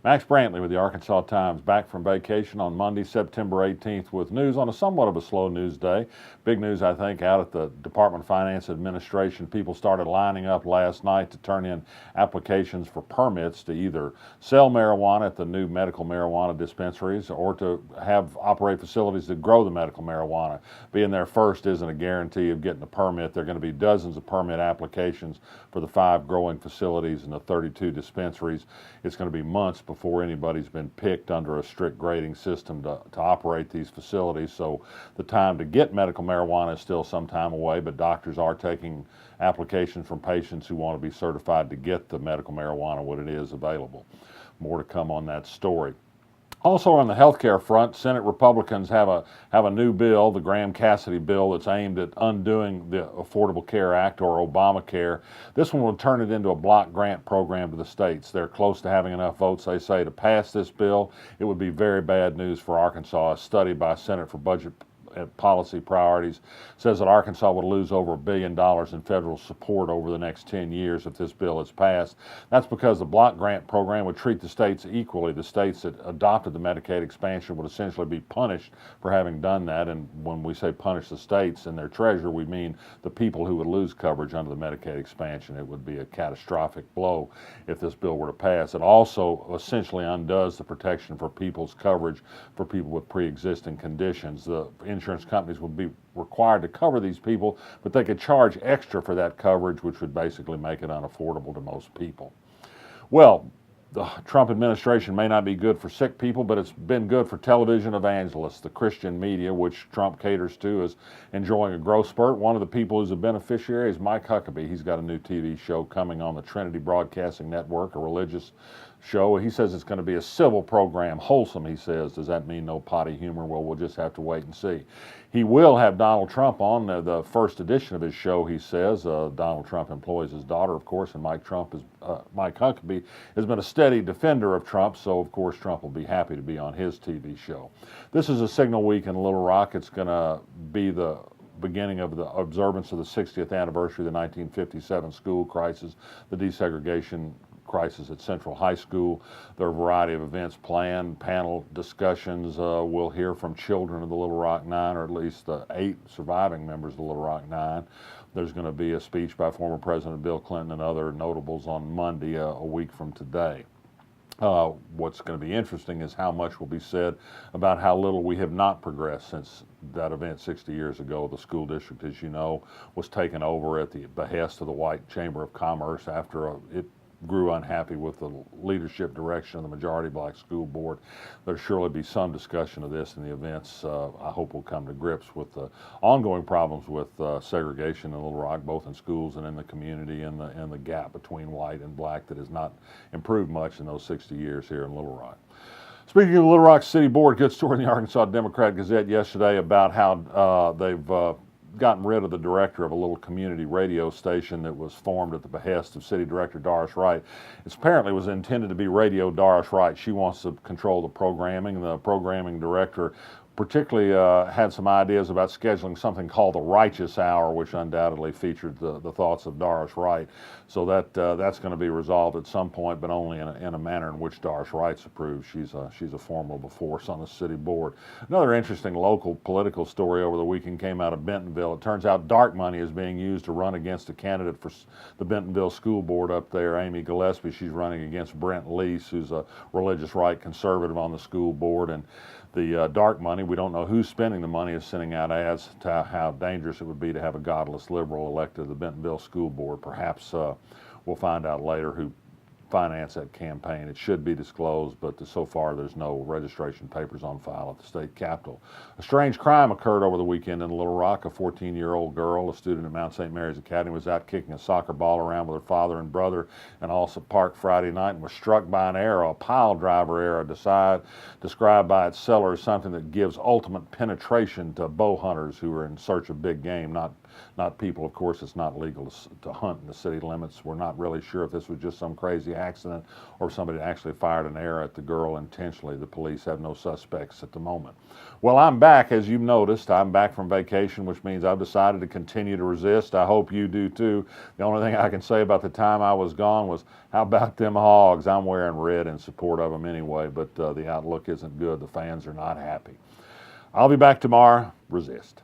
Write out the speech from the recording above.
Max Brantley with the Arkansas Times, back from vacation on Monday, September 18th, with news on a somewhat of a slow news day. Big news, I think, out at the Department of Finance Administration. People started lining up last night to turn in applications for permits to either sell marijuana at the new medical marijuana dispensaries or to operate facilities that grow the medical marijuana. Being there first isn't a guarantee of getting a permit. There are going to be dozens of permit applications for the 5 growing facilities and the 32 dispensaries. It's going to be months before anybody's been picked under a strict grading system to operate these facilities. So the time to get medical marijuana is still some time away, but doctors are taking applications from patients who want to be certified to get the medical marijuana when it is available. More to come on that story. Also on the health care front, Senate Republicans have a new bill, the Graham-Cassidy bill, that's aimed at undoing the Affordable Care Act, or Obamacare. This one will turn it into a block grant program to the states. They're close to having enough votes, they say, to pass this bill. It would be very bad news for Arkansas. A study by Center for Budget Policy Priorities says that Arkansas would lose over $1 billion in federal support over the next 10 years if this bill is passed. That's because the block grant program would treat the states equally. The states that adopted the Medicaid expansion would essentially be punished for having done that. And when we say punish the states and their treasurer, we mean the people who would lose coverage under the Medicaid expansion. It would be a catastrophic blow if this bill were to pass. It also essentially undoes the protection for people's coverage for people with pre-existing conditions. The insurance companies would be required to cover these people, but they could charge extra for that coverage, which would basically make it unaffordable to most people. Well, the Trump administration may not be good for sick people, but it's been good for television evangelists. The Christian media, which Trump caters to, is enjoying a growth spurt. One of the people who's a beneficiary is Mike Huckabee. He's got a new TV show coming on the Trinity Broadcasting Network, a religious show. He says it's going to be a civil program, wholesome, he says. Does that mean no potty humor? Well, we'll just have to wait and see. He will have Donald Trump on the first edition of his show, he says. Donald Trump employs his daughter, of course, and Mike Huckabee has been a steady defender of Trump, so of course Trump will be happy to be on his TV show. This is a signal week in Little Rock. It's going to be the beginning of the observance of the 60th anniversary of the 1957 school crisis, the desegregation crisis at Central High School. There are a variety of events planned, panel discussions. We'll hear from children of the Little Rock Nine, or at least the 8 surviving members of the Little Rock Nine. There's going to be a speech by former President Bill Clinton and other notables on Monday, a week from today. What's going to be interesting is how much will be said about how little we have not progressed since that event 60 years ago. The school district, as you know, was taken over at the behest of the White Chamber of Commerce after it grew unhappy with the leadership direction of the majority black school board. There'll surely be some discussion of this in the events. I hope we'll come to grips with the ongoing problems with segregation in Little Rock, both in schools and in the community, and the gap between white and black that has not improved much in those 60 years here in Little Rock. Speaking of the Little Rock City Board, good story in the Arkansas Democrat-Gazette yesterday about how they've gotten rid of the director of a little community radio station that was formed at the behest of City Director Doris Wright. It apparently was intended to be Radio Doris Wright. She wants to control the programming. The programming director particularly had some ideas about scheduling something called the Righteous Hour, which undoubtedly featured the thoughts of Doris Wright. So that's going to be resolved at some point, but only in a manner in which Doris Wright's approved. She's a formidable force on the city board. Another interesting local political story over the weekend came out of Bentonville. It turns out dark money is being used to run against a candidate for the Bentonville school board up there, Amy Gillespie. She's running against Brent Lease, who's a religious right conservative on the school board. And the dark money, we don't know who's spending the money, is sending out ads to how dangerous it would be to have a godless liberal elected to the Bentonville School Board. Perhaps we'll find out later who financed that campaign. It should be disclosed, but so far there's no registration papers on file at the state capitol. A strange crime occurred over the weekend in Little Rock. A 14-year-old girl, a student at Mount St. Mary's Academy, was out kicking a soccer ball around with her father and brother in Alsop Park Friday night and was struck by an arrow, a pile driver arrow, described by its seller as something that gives ultimate penetration to bow hunters who are in search of big game, not people. Of course, it's not legal to hunt in the city limits. We're not really sure if this was just some crazy accident or somebody actually fired an arrow at the girl intentionally. The police have no suspects at the moment. Well, I'm back, as you've noticed. I'm back from vacation, which means I've decided to continue to resist. I hope you do too. The only thing I can say about the time I was gone was, how about them Hogs? I'm wearing red in support of them anyway, but the outlook isn't good. The fans are not happy. I'll be back tomorrow. Resist.